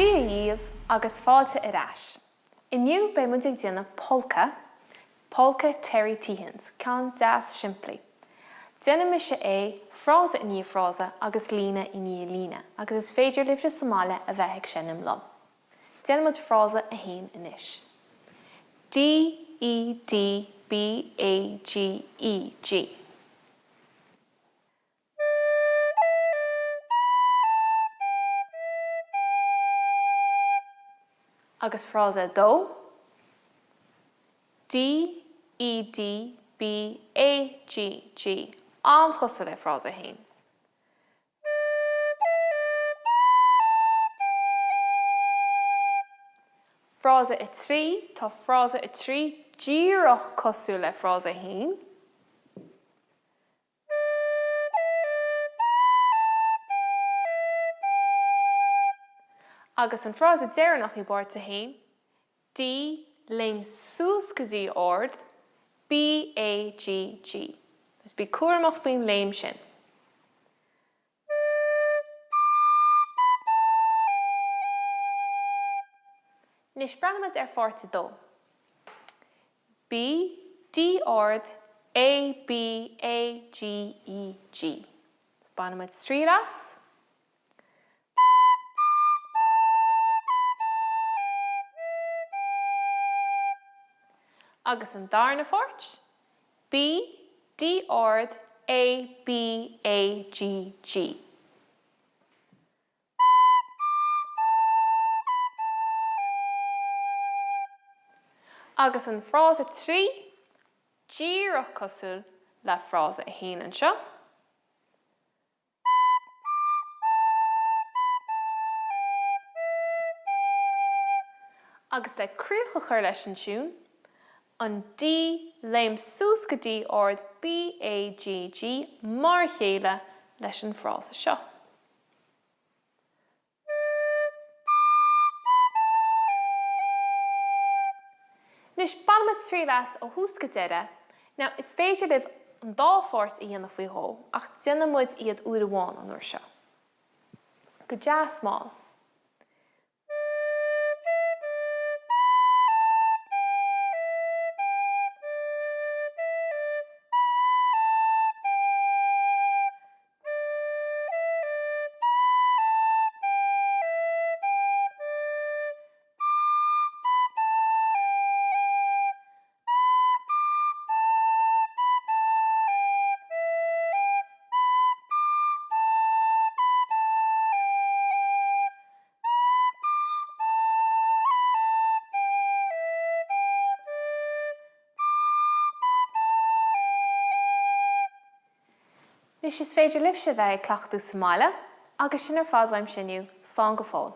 Díomh agus fáilte ar ais. Inniu be muid ag déanamh Polka Terry Teehan, ceann deas simplí. Déanam is é frása in níomh frása agus lína in níomh lína, agus is féidir libh Somáile a bheith ag sinim lom. Déanamid frása a haon inis. D-E-D-B-A-G-E-G. Agus frása dó. D-E-D-B-A-G-G. An chusa le frása hain. Frása i trí, tá frása i trí díreach cosú le frása hain. Agus an frása deireanach I bord a hain. D léim sús go dtí ord, B-A-G-G. Is bí cuaramach faoin léim sin. Nis breanamid forte dó. B, D ord, A-B-A-G-E-G. Is breanamid trí las. Agus an darna fort. B, D ord, A-B-A-G-G. Agus an frása trí, díreach cosúil le frása a hain anseo. Agus le cruúcha chuir leis an siún, an D léim sús go dtí ord B-A-G-G mar chéile leis an frása seo. Nis banamid trí las ó thuas go deire, now is féidir libh an dá fort I dhéanamh faoi thó, ach déanamid iad uair amháin an uair seo. Go deas máil. Nis is féidir libh sé bheith ag cleachtú Somáile, agus sin ar fad bhaim sinniu, slán go fóill.